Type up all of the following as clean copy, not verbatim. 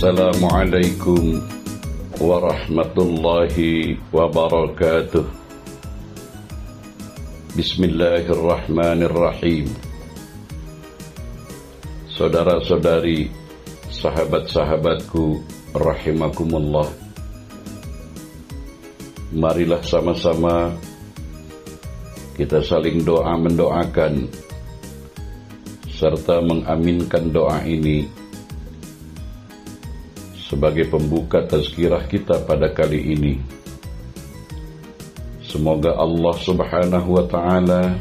Assalamualaikum warahmatullahi wabarakatuh. Bismillahirrahmanirrahim. Saudara-saudari, sahabat-sahabatku rahimakumullah, marilah sama-sama kita saling doa mendoakan serta mengaminkan doa ini sebagai pembuka tazkirah kita pada kali ini. Semoga Allah Subhanahu wa ta'ala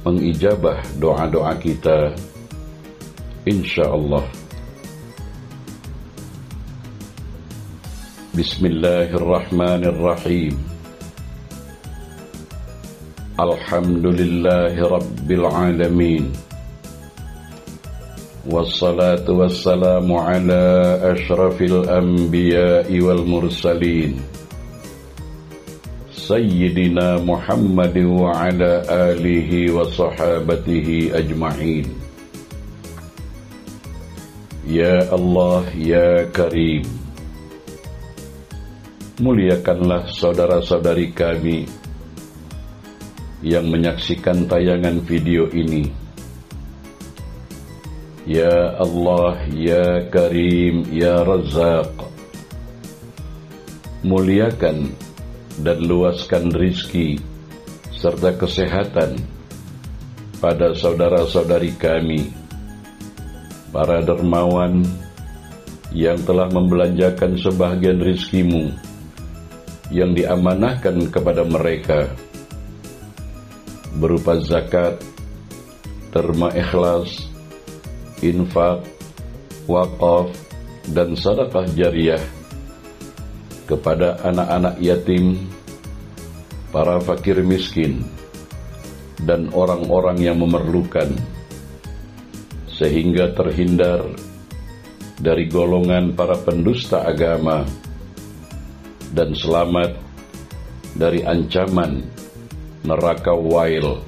mengijabah doa-doa kita, insyaallah. Bismillahirrahmanirrahim. Alhamdulillahi rabbil alamin. Wassalatu wassalamu ala ashrafil anbiya'i wal mursalin, Sayyidina Muhammad wa ala alihi wa sahabatihi ajma'in. Ya Allah, Ya Karim, muliakanlah saudara-saudari kami yang menyaksikan tayangan video ini. Ya Allah, Ya Karim, Ya Razzaq, muliakan dan luaskan rizki serta kesehatan pada saudara-saudari kami, para dermawan yang telah membelanjakan sebahagian rizkimu yang diamanahkan kepada mereka berupa zakat, derma ikhlas, infak, wakaf, dan sedekah jariyah kepada anak-anak yatim, para fakir miskin, dan orang-orang yang memerlukan, sehingga terhindar dari golongan para pendusta agama dan selamat dari ancaman neraka wail.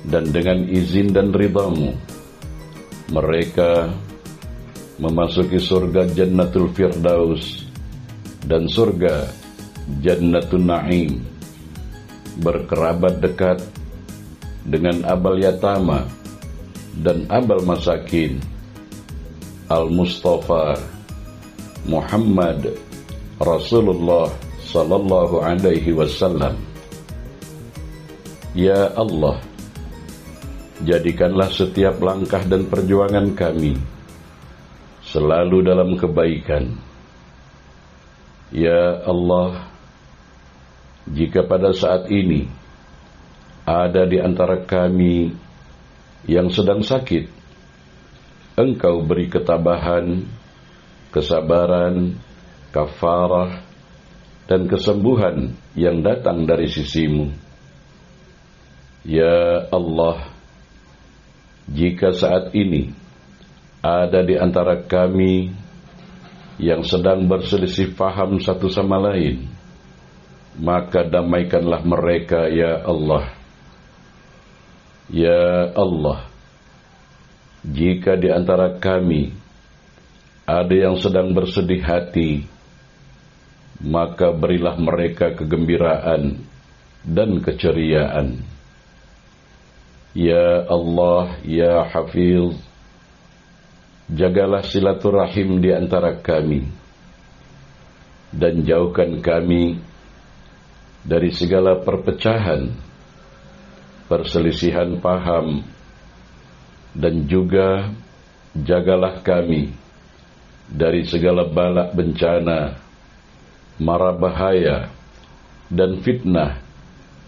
Dan dengan izin dan ridhamu, mereka memasuki surga Jannatul Firdaus dan surga Jannatul Na'im, berkerabat dekat dengan abal yatama dan abal masakin Al-Mustafa Muhammad Rasulullah sallallahu alaihi wasallam. Ya Allah, jadikanlah setiap langkah dan perjuangan kami selalu dalam kebaikan. Ya Allah, jika pada saat ini ada di antara kami yang sedang sakit, Engkau beri ketabahan, kesabaran, kafarah, dan kesembuhan yang datang dari sisimu. Ya Allah, jika saat ini ada di antara kami yang sedang berselisih paham satu sama lain, maka damaikanlah mereka, ya Allah. Ya Allah, jika di antara kami ada yang sedang bersedih hati, maka berilah mereka kegembiraan dan keceriaan. Ya Allah, Ya Hafiz, jagalah silaturahim di antara kami dan jauhkan kami dari segala perpecahan, perselisihan paham, dan juga jagalah kami dari segala balak bencana, mara bahaya, dan fitnah,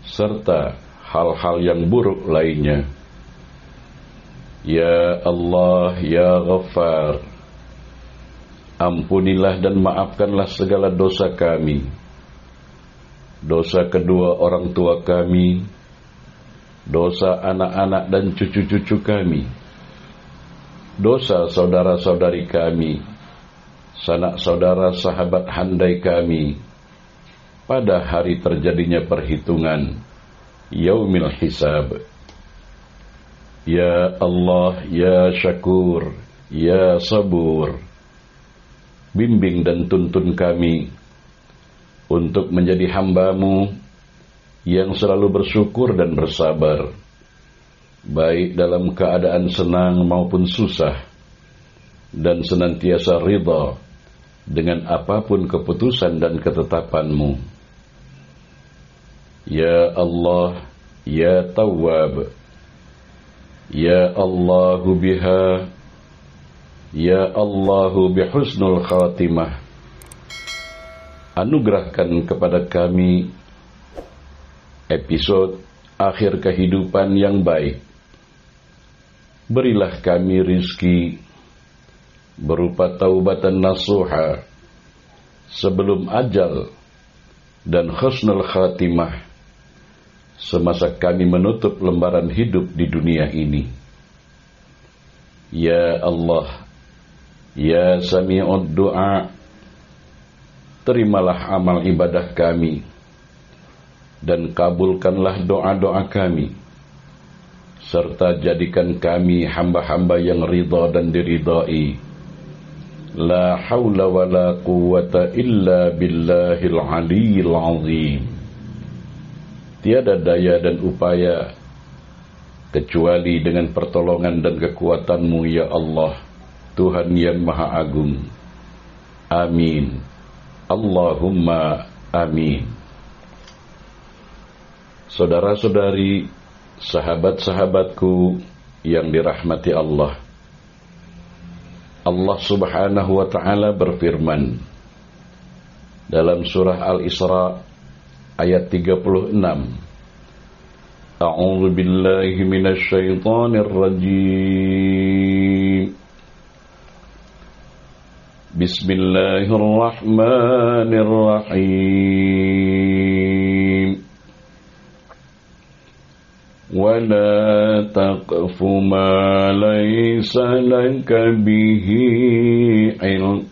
serta hal-hal yang buruk lainnya. Ya Allah, Ya Ghaffar, ampunilah dan maafkanlah segala dosa kami, dosa kedua orang tua kami, dosa anak-anak dan cucu-cucu kami, dosa saudara-saudari kami, sanak saudara sahabat handai kami, pada hari terjadinya perhitungan Yaumil Hisab. Ya Allah, Ya Syakur, ya Sabur, bimbing dan tuntun kami untuk menjadi hamba-Mu yang selalu bersyukur dan bersabar, baik dalam keadaan senang maupun susah, dan senantiasa ridha dengan apapun keputusan dan ketetapan-Mu. Ya Allah, ya Tawwab, ya Allahu biha, ya Allahu bihusnul khatimah, anugerahkan kepada kami episode akhir kehidupan yang baik. Berilah kami rizki berupa taubatan nasuha sebelum ajal dan husnul khatimah semasa kami menutup lembaran hidup di dunia ini. Ya Allah, ya Sami'ud Du'a, terimalah amal ibadah kami dan kabulkanlah doa-doa kami, serta jadikan kami hamba-hamba yang ridha dan diridai. La hawla wa la quwwata illa billahil aliyyil azim. Tiada daya dan upaya kecuali dengan pertolongan dan kekuatan-Mu, ya Allah, Tuhan yang Maha Agung. Amin. Allahumma amin. Saudara-saudari, sahabat-sahabatku yang dirahmati Allah, Allah Subhanahu wa ta'ala berfirman dalam surah Al-Isra ayat 36, A'udzu billahi minasy syaithanir rajim. Bismillahirrahmanirrahim. وَلَا تَقْفُ مَا لَيْسَ لَكَ بِهِ عِلْمٌ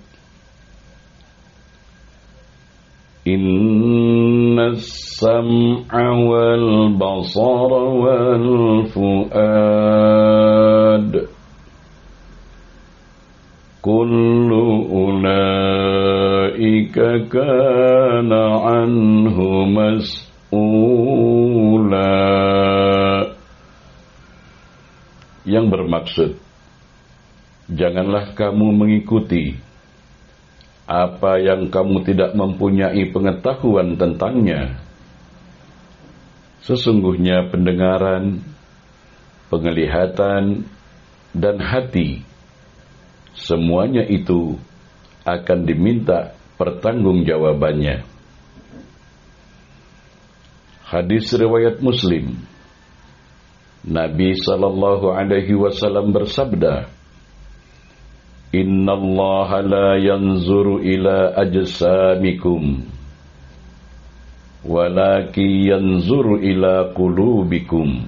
إِنَّ السَّمْعَ وَالْبَصَرَ وَالْفُؤَادَ كُلُّ أُولَئِكَ كَانَ عَنْهُ مسؤولا. Yang bermaksud, janganlah kamu mengikuti apa yang kamu tidak mempunyai pengetahuan tentangnya. Sesungguhnya pendengaran, penglihatan, dan hati, semuanya itu akan diminta pertanggungjawabannya. Hadis riwayat Muslim, Nabi sallallahu alaihi wasallam bersabda, Innallaha la yanzuru ila ajsamikum walakin yanzuru ila qulubikum.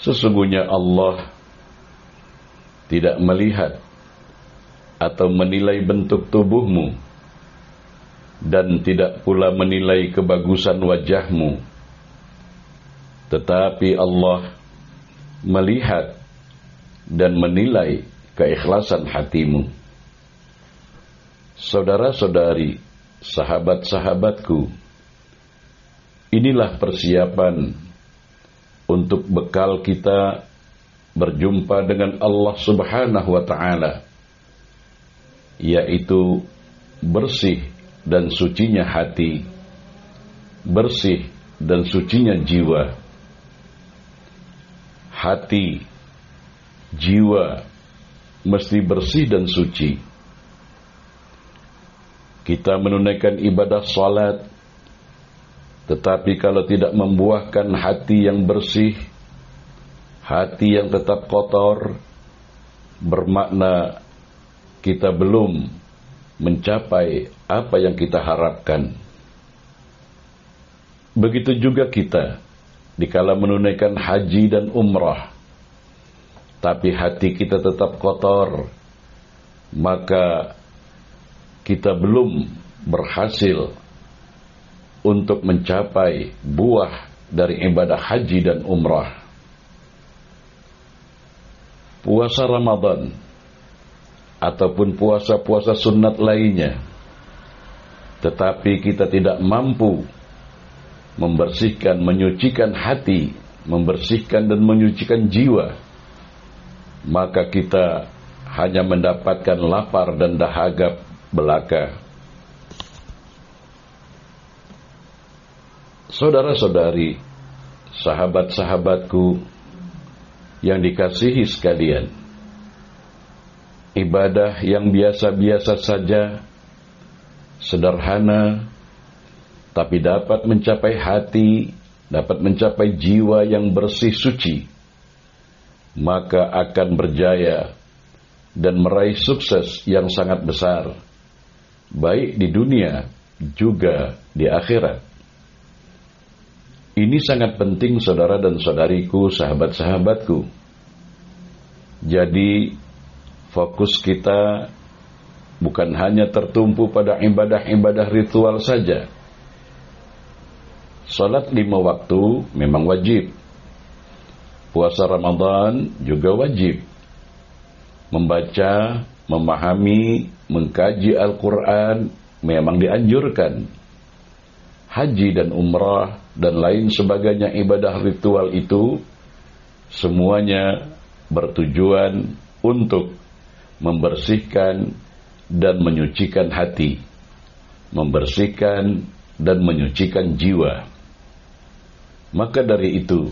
Sesungguhnya Allah tidak melihat atau menilai bentuk tubuhmu dan tidak pula menilai kebagusan wajahmu, tetapi Allah melihat dan menilai keikhlasan hatimu. Saudara-saudari, sahabat-sahabatku, inilah persiapan untuk bekal kita berjumpa dengan Allah Subhanahu wa ta'ala, yaitu bersih dan sucinya hati, bersih dan sucinya jiwa. Hati, jiwa mesti bersih dan suci. Kita menunaikan ibadah salat, tetapi kalau tidak membuahkan hati yang bersih, hati yang tetap kotor, bermakna kita belum mencapai apa yang kita harapkan. Begitu juga kita dikala menunaikan haji dan umrah, tapi hati kita tetap kotor, maka kita belum berhasil untuk mencapai buah dari ibadah haji dan umrah. puasa Ramadan ataupun puasa-puasa sunat lainnya, tetapi kita tidak mampu membersihkan, menyucikan hati, membersihkan dan menyucikan jiwa, maka kita hanya mendapatkan lapar dan dahaga belaka. Saudara-saudari, sahabat-sahabatku yang dikasihi sekalian, ibadah yang biasa-biasa saja, sederhana, tapi dapat mencapai hati, dapat mencapai jiwa yang bersih suci, maka akan berjaya dan meraih sukses yang sangat besar, baik di dunia juga di akhirat. Ini sangat penting, saudara dan saudariku, sahabat-sahabatku. Jadi fokus kita bukan hanya tertumpu pada ibadah-ibadah ritual saja. Salat 5 waktu memang wajib. Puasa Ramadan juga wajib. Membaca, memahami, mengkaji Al-Quran memang dianjurkan. Haji dan umrah dan lain sebagainya ibadah ritual itu semuanya bertujuan untuk membersihkan dan menyucikan hati, membersihkan dan menyucikan jiwa. Maka dari itu,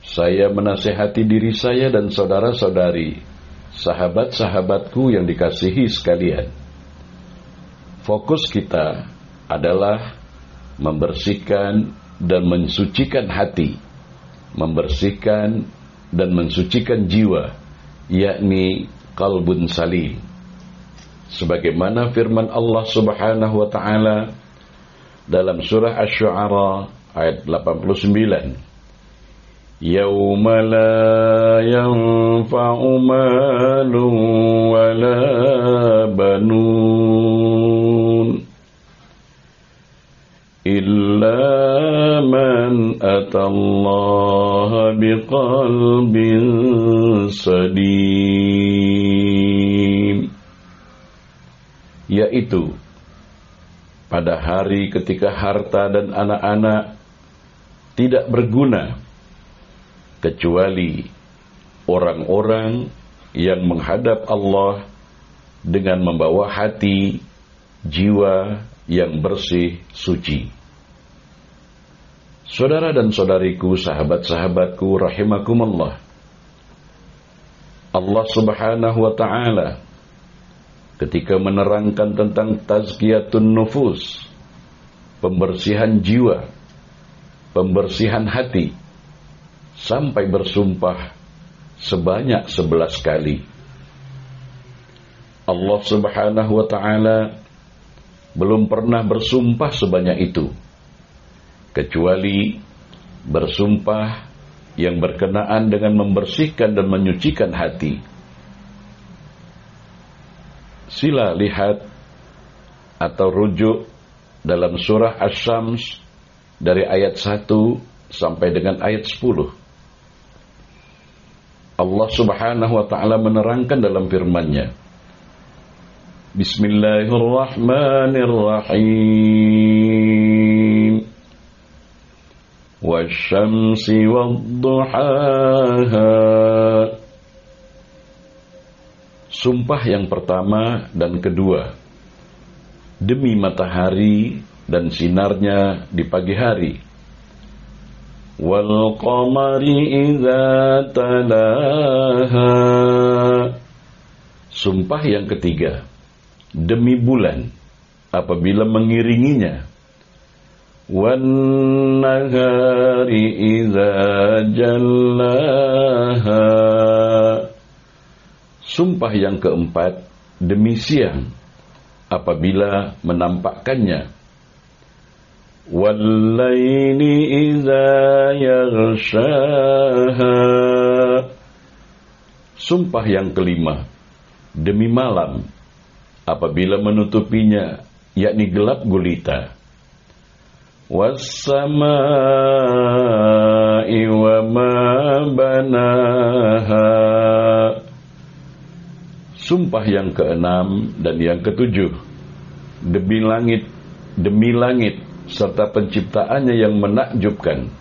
saya menasihati diri saya dan saudara-saudari, sahabat-sahabatku yang dikasihi sekalian. Fokus kita adalah membersihkan dan mensucikan hati, membersihkan dan mensucikan jiwa, yakni qalbun salim. Sebagaimana firman Allah Subhanahu wa taala dalam surah Asy-Syu'ara ayat 89, Yauma la yanfa'u malun wala banun illa man atallaha biqalbin salim, yaitu pada hari ketika harta dan anak-anak tidak berguna kecuali orang-orang yang menghadap Allah dengan membawa hati, jiwa yang bersih, suci. Saudara dan saudariku, sahabat-sahabatku rahimakumullah, Allah Subhanahu wa ta'ala ketika menerangkan tentang tazkiyatun nufus, pembersihan jiwa, pembersihan hati, sampai bersumpah sebanyak 11 kali. Allah Subhanahu wa ta'ala belum pernah bersumpah sebanyak itu, kecuali bersumpah yang berkenaan dengan membersihkan dan menyucikan hati. Sila lihat atau rujuk dalam surah Asy-Syams dari ayat 1 sampai dengan ayat 10. Allah Subhanahu wa ta'ala menerangkan dalam firman-Nya, Bismillahirrahmanirrahim. Wasyamsi wadduhaha. Sumpah yang pertama dan kedua, demi matahari dan sinarnya di pagi hari. Wal qamari idza talaha. Sumpah yang ketiga, demi bulan apabila mengiringinya. Wan nahari idza jallaha. Sumpah yang keempat, demi siang apabila menampakkannya. Wal-laili idza yaghshaha. Sumpah yang kelima, demi malam apabila menutupinya, yakni gelap gulita. Was-samaa'i wa ma banaha. Sumpah yang keenam dan yang ketujuh, demi langit serta penciptaannya yang menakjubkan.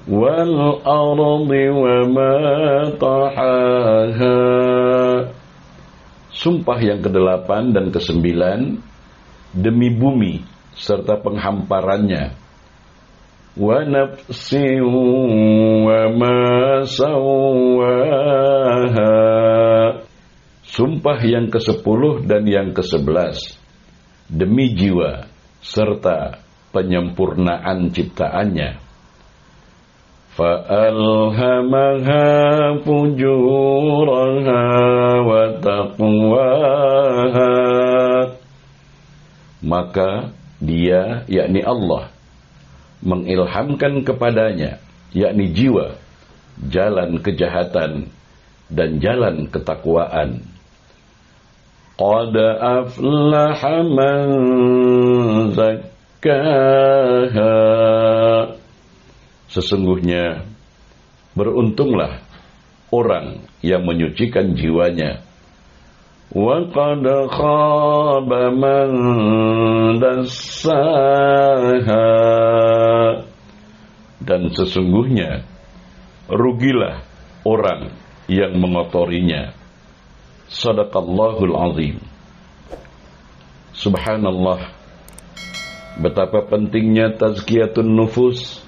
Wal ardi wa ma tahaha. Sumpah yang kedelapan dan kesembilan, demi bumi serta penghamparannya. Wa nafsin wa ma sawwaha. Sumpah yang ke-10 dan yang ke-11, demi jiwa serta penyempurnaan ciptaannya. Fa'alhamaha fujuraha wa taqwaha. Maka dia, yakni Allah, mengilhamkan kepadanya, yakni jiwa, jalan kejahatan dan jalan ketakwaan. Qad aflaha man zakkaha. Sesungguhnya beruntunglah orang yang menyucikan jiwanya. Wa qad khaba man dassaha. Dan sesungguhnya rugilah orang yang mengotorinya. Shadaqallahul azim. Subhanallah, betapa pentingnya tazkiyatun nufus,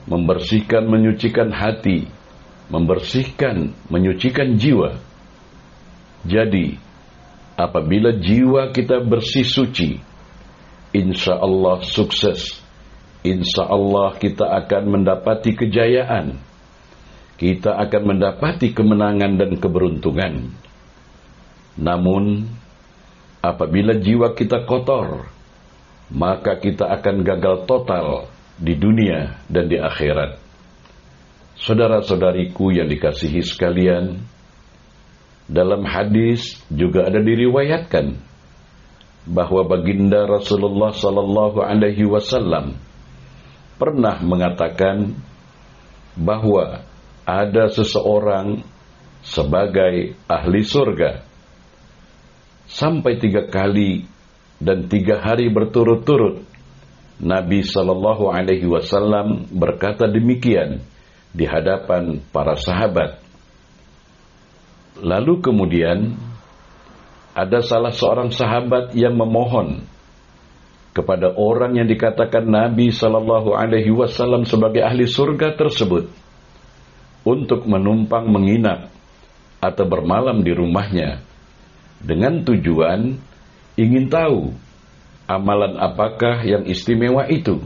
membersihkan, menyucikan hati, membersihkan, menyucikan jiwa. Jadi, apabila jiwa kita bersih suci, insya Allah sukses, insya Allah kita akan mendapati kejayaan, kita akan mendapati kemenangan dan keberuntungan. Namun, apabila jiwa kita kotor, maka kita akan gagal total di dunia dan di akhirat. Saudara-saudariku yang dikasihi sekalian, dalam hadis juga ada diriwayatkan bahwa baginda Rasulullah sallallahu alaihi wasallam pernah mengatakan bahwa ada seseorang sebagai ahli surga sampai 3 kali dan 3 hari berturut-turut. Nabi sallallahu alaihi wasallam berkata demikian di hadapan para sahabat. Lalu kemudian ada salah seorang sahabat yang memohon kepada orang yang dikatakan Nabi sallallahu alaihi wasallam sebagai ahli surga tersebut untuk menumpang menginap atau bermalam di rumahnya, dengan tujuan ingin tahu amalan apakah yang istimewa itu,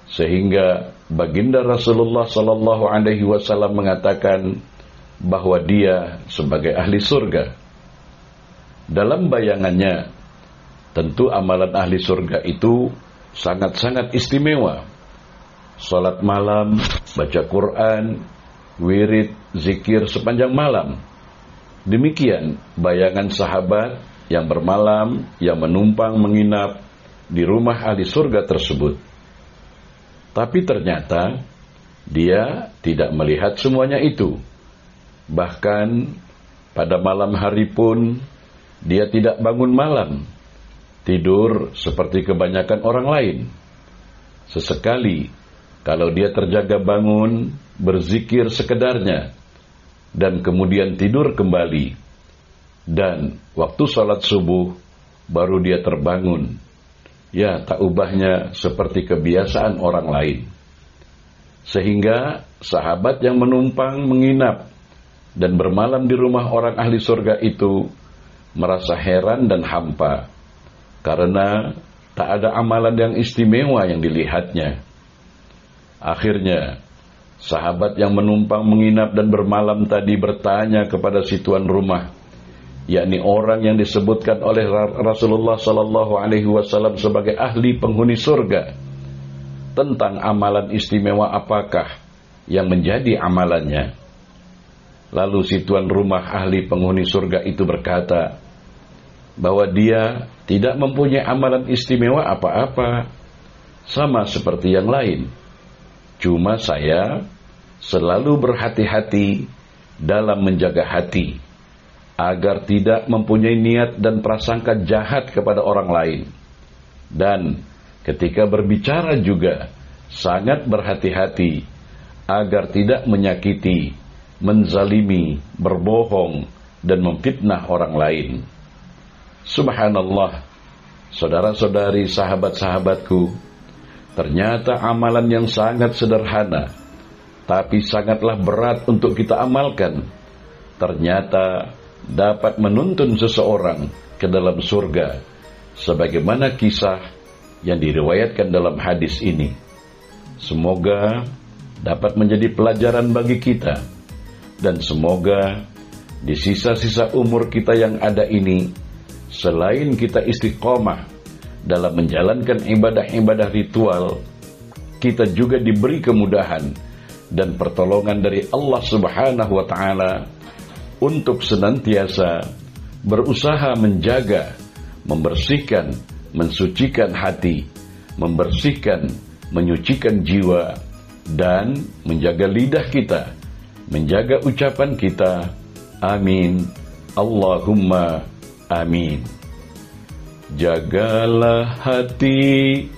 sehingga baginda Rasulullah sallallahu alaihi wasallam mengatakan bahwa dia sebagai ahli surga. Dalam bayangannya, tentu amalan ahli surga itu sangat-sangat istimewa. Salat malam, baca Quran, wirid, zikir sepanjang malam. Demikian bayangan sahabat yang bermalam, yang menumpang menginap di rumah ahli surga tersebut. Tapi ternyata dia tidak melihat semuanya itu. Bahkan pada malam hari pun dia tidak bangun malam, tidur seperti kebanyakan orang lain. Sesekali kalau dia terjaga bangun, berzikir sekedarnya, dan kemudian tidur kembali. Dan waktu salat subuh baru dia terbangun. Ya, tak ubahnya seperti kebiasaan orang lain. Sehingga sahabat yang menumpang menginap dan bermalam di rumah orang ahli surga itu merasa heran dan hampa, karena tak ada amalan yang istimewa yang dilihatnya. Akhirnya sahabat yang menumpang menginap dan bermalam tadi bertanya kepada si tuan rumah, yakni orang yang disebutkan oleh Rasulullah sallallahu alaihi wasallam sebagai ahli penghuni surga, tentang amalan istimewa apakah yang menjadi amalannya. Lalu si tuan rumah ahli penghuni surga itu berkata bahwa dia tidak mempunyai amalan istimewa apa-apa, sama seperti yang lain. Cuma saya selalu berhati-hati dalam menjaga hati, agar tidak mempunyai niat dan prasangka jahat kepada orang lain. Dan ketika berbicara juga sangat berhati-hati agar tidak menyakiti, menzalimi, berbohong, dan memfitnah orang lain. Subhanallah, saudara-saudari, sahabat-sahabatku, ternyata amalan yang sangat sederhana, tapi sangatlah berat untuk kita amalkan, ternyata dapat menuntun seseorang ke dalam surga, sebagaimana kisah yang diriwayatkan dalam hadis ini. Semoga dapat menjadi pelajaran bagi kita, dan semoga di sisa-sisa umur kita yang ada ini, selain kita istiqomah dalam menjalankan ibadah-ibadah ritual, kita juga diberi kemudahan dan pertolongan dari Allah Subhanahu wa Ta'ala untuk senantiasa berusaha menjaga, membersihkan, mensucikan hati, membersihkan, menyucikan jiwa, dan menjaga lidah kita, menjaga ucapan kita. Amin. Allahumma amin. Jagalah hati,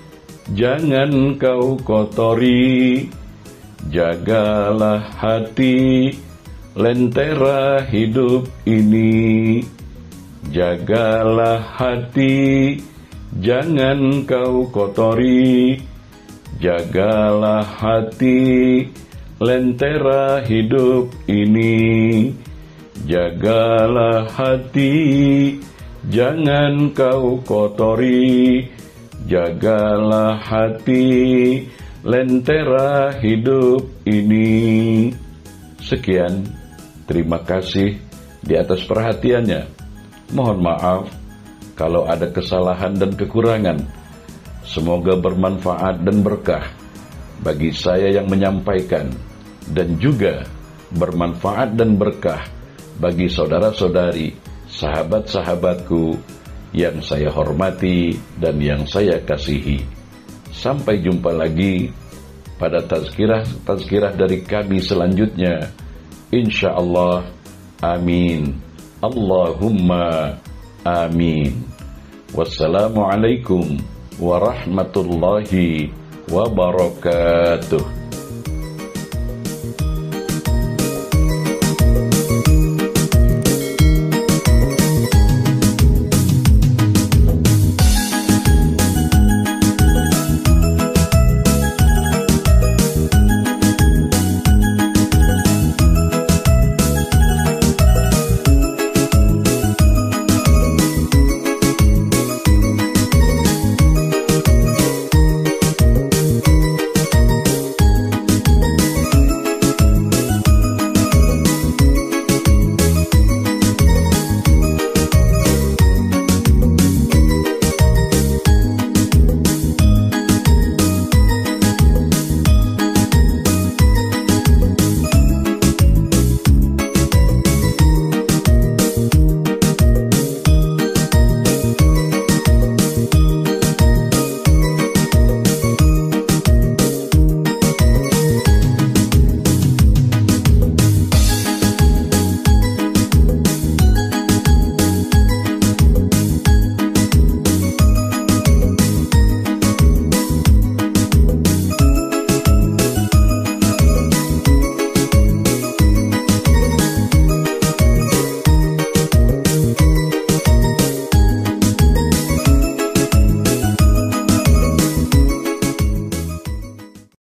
jangan kau kotori. Jagalah hati, lentera hidup ini. Jagalah hati, jangan kau kotori. Jagalah hati, lentera hidup ini. Jagalah hati, jangan kau kotori. Jagalah hati, lentera hidup ini. Sekian, terima kasih di atas perhatiannya. Mohon maaf kalau ada kesalahan dan kekurangan. Semoga bermanfaat dan berkah bagi saya yang menyampaikan, dan juga bermanfaat dan berkah bagi saudara-saudari, sahabat-sahabatku yang saya hormati dan yang saya kasihi. Sampai jumpa lagi pada tazkirah dari kami selanjutnya, insyaallah. Amin. Allahumma amin. Wassalamualaikum warahmatullahi wabarakatuh.